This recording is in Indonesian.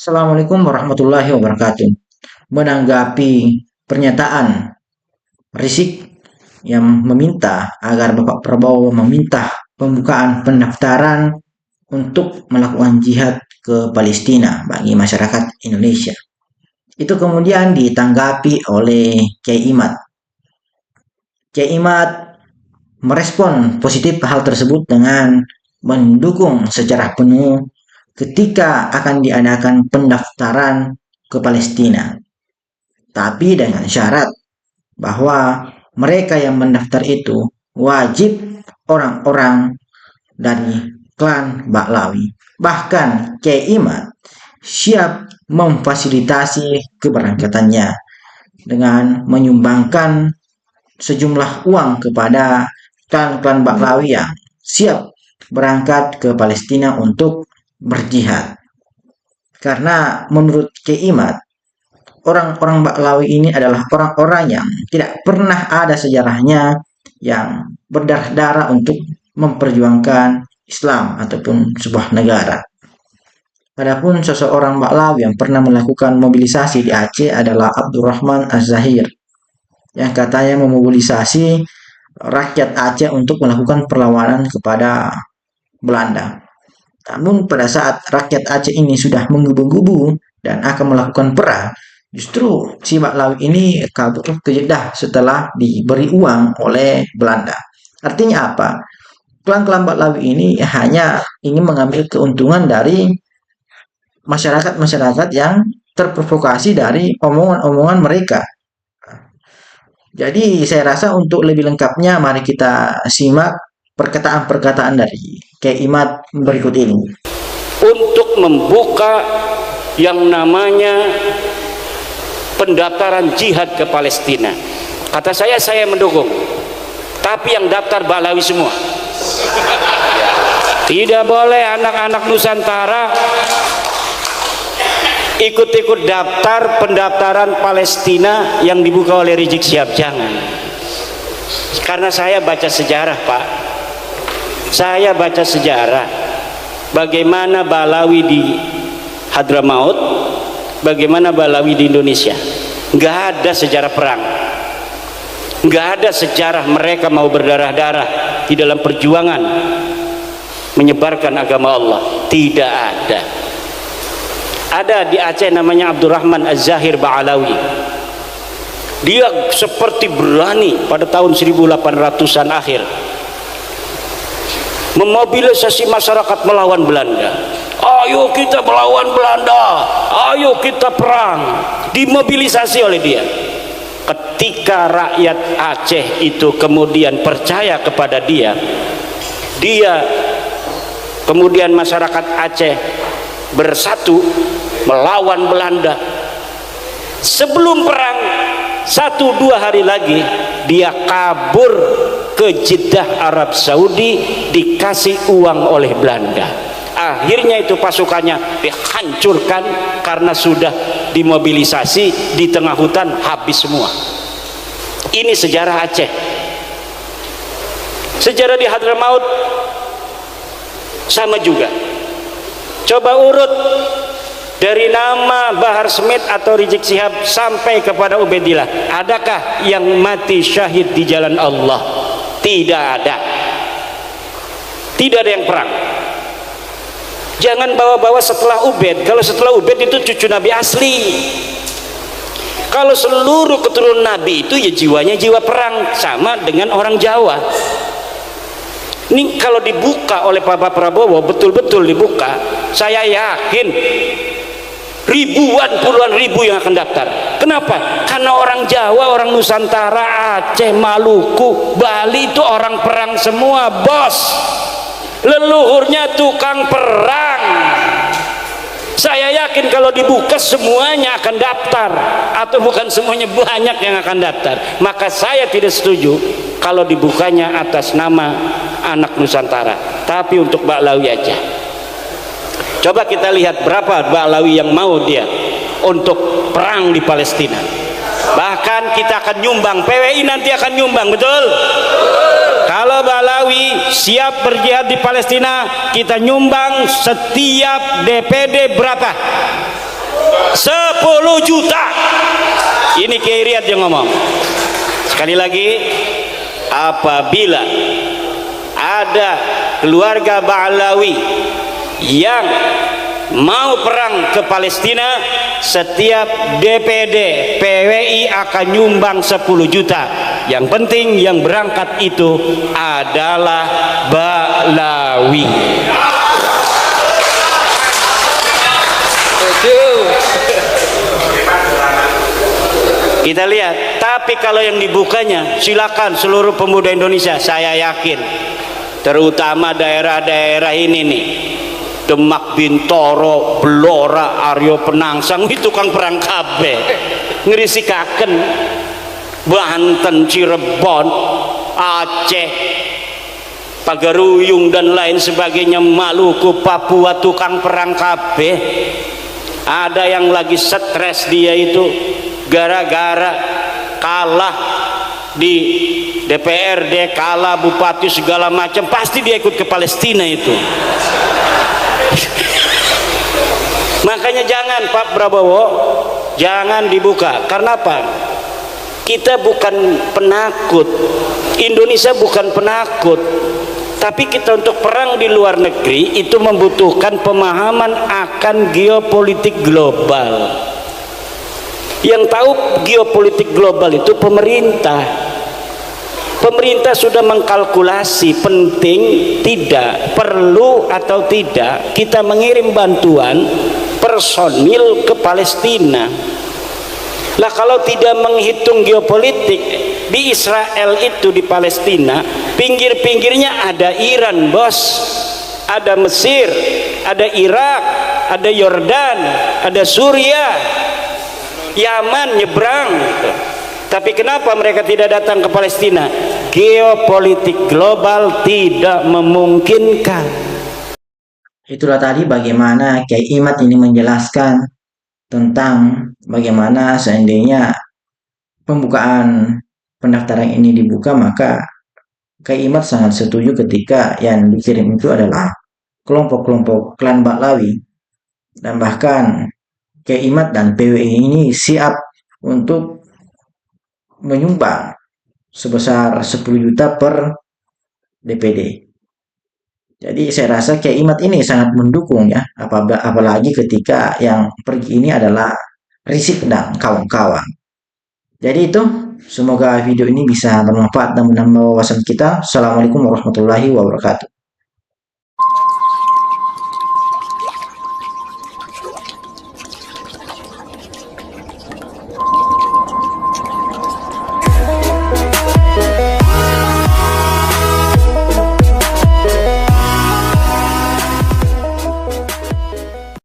Assalamualaikum warahmatullahi wabarakatuh. Menanggapi pernyataan Rizik yang meminta agar Bapak Prabowo meminta pembukaan pendaftaran untuk melakukan jihad ke Palestina bagi masyarakat Indonesia. Itu kemudian ditanggapi oleh Kiai Imad. Kiai Imad merespon positif hal tersebut dengan mendukung secara penuh ketika akan diadakan pendaftaran ke Palestina. Tapi dengan syarat bahwa mereka yang mendaftar itu wajib orang-orang dari klan Baklawi. Bahkan Kiai Imad siap memfasilitasi keberangkatannya dengan menyumbangkan sejumlah uang kepada klan-klan Baklawi yang siap berangkat ke Palestina untuk berjihad. Karena menurut Kiai Imad, orang-orang Baklawi ini adalah orang-orang yang tidak pernah ada sejarahnya yang berdarah-darah untuk memperjuangkan Islam ataupun sebuah negara. Adapun seseorang Baklawi yang pernah melakukan mobilisasi di Aceh adalah Abdurrahman Az-Zahir, yang katanya memobilisasi rakyat Aceh untuk melakukan perlawanan kepada Belanda. Namun pada saat rakyat Aceh ini sudah menggebu-gebu dan akan melakukan perang, justru si Baklawi ini kabur ke Jeddah setelah diberi uang oleh Belanda. Artinya apa? Klan-klan Baklawi ini hanya ingin mengambil keuntungan dari masyarakat-masyarakat yang terprovokasi dari omongan-omongan mereka. Jadi saya rasa untuk lebih lengkapnya mari kita simak perkataan-perkataan dari Kiai Imad berikut ini. Untuk membuka yang namanya pendaftaran jihad ke Palestina. Kata saya mendukung. Tapi yang daftar Baklawi semua. Tidak boleh anak-anak Nusantara ikut-ikut daftar pendaftaran Palestina yang dibuka oleh Rizik Syihab. Jangan. Karena saya baca sejarah, Pak. Saya baca sejarah bagaimana Baklawi di Hadramaut, bagaimana Baklawi di Indonesia. Nggak ada sejarah perang, nggak ada sejarah mereka mau berdarah-darah di dalam perjuangan menyebarkan agama Allah. Tidak ada. Ada di Aceh namanya Abdurrahman Az-Zahir Ba'alawi. Dia seperti berani pada tahun 1800-an akhir memobilisasi masyarakat melawan Belanda. Ayo kita melawan Belanda, ayo kita perang. Dimobilisasi oleh dia. Ketika rakyat Aceh itu kemudian percaya kepada dia, kemudian masyarakat Aceh bersatu melawan Belanda. Sebelum perang 1-2 hari lagi dia kabur ke Jeddah Arab Saudi, dikasih uang oleh Belanda. Akhirnya itu pasukannya dihancurkan karena sudah dimobilisasi di tengah hutan, habis semua. Ini sejarah Aceh. Sejarah di Hadramaut sama juga. Coba urut dari nama Bahar Smith atau Rizik Syihab sampai kepada Ubaidillah. Adakah yang mati syahid di jalan Allah? Tidak ada. Tidak ada yang perang. Jangan bawa-bawa setelah Ubaid. Kalau setelah Ubaid itu cucu Nabi asli. Kalau seluruh keturunan Nabi itu ya jiwanya jiwa perang, sama dengan orang Jawa. Ini kalau dibuka oleh Pak Prabowo, betul-betul dibuka, saya yakin ribuan, puluhan ribu yang akan daftar. Kenapa? Karena orang Jawa, orang Nusantara, Aceh, Maluku, Bali itu orang perang semua, bos. Leluhurnya tukang perang. Saya yakin kalau dibuka semuanya akan daftar, atau bukan semuanya, banyak yang akan daftar. Maka saya tidak setuju kalau dibukanya atas nama anak Nusantara, tapi untuk Baklawi aja. Coba kita lihat berapa Baklawi yang mau dia untuk perang di Palestina. Bahkan kita akan nyumbang, PWI nanti akan nyumbang, betul? Kalau Baklawi siap berjihad di Palestina, kita nyumbang setiap DPD berapa? 10 juta. Ini Kiai Riyad yang ngomong. Sekali lagi, apabila ada keluarga Ba'lawi yang mau perang ke Palestina, setiap DPD PWI akan nyumbang 10 juta. Yang penting yang berangkat itu adalah Ba'lawi. Kita lihat, tapi kalau yang dibukanya, silakan seluruh pemuda Indonesia, saya yakin, terutama daerah-daerah ini nih, Demak, Bintoro, Blora, Aryo Penangsang, itu tukang perang kabeh, ngerisikaken, Banten, Cirebon, Aceh, Pagaruyung dan lain sebagainya, Maluku, Papua, tukang perang kabeh. Ada yang lagi stres dia itu gara-gara kalah di DPRD, kalah bupati segala macam, pasti dia ikut ke Palestina itu. Makanya jangan Pak Prabowo, jangan dibuka. Karena apa? Kita bukan penakut, Indonesia bukan penakut, tapi kita untuk perang di luar negeri itu membutuhkan pemahaman akan geopolitik global. Yang tahu geopolitik global itu pemerintah. Pemerintah sudah mengkalkulasi penting tidak, perlu atau tidak kita mengirim bantuan personil ke Palestina. Lah kalau tidak menghitung geopolitik, di Israel itu, di Palestina, pinggir-pinggirnya ada Iran, bos, ada Mesir, ada Irak, ada Yordan, ada Suriah, Yaman nyebrang. Tapi kenapa mereka tidak datang ke Palestina? Geopolitik global tidak memungkinkan. Itulah tadi bagaimana Kiai Imad ini menjelaskan tentang bagaimana seandainya pembukaan pendaftaran ini dibuka, maka Kiai Imad sangat setuju ketika yang dikirim itu adalah kelompok-kelompok klan Ba'lawi, dan bahkan Kiai Imad dan PWI ini siap untuk menyumbang sebesar 10 juta per DPD. Jadi saya rasa Kiai Imad ini sangat mendukung ya, apalagi ketika yang pergi ini adalah Rizik dan kawan-kawan. Jadi itu, semoga video ini bisa bermanfaat dan menambah wawasan kita. Assalamualaikum warahmatullahi wabarakatuh.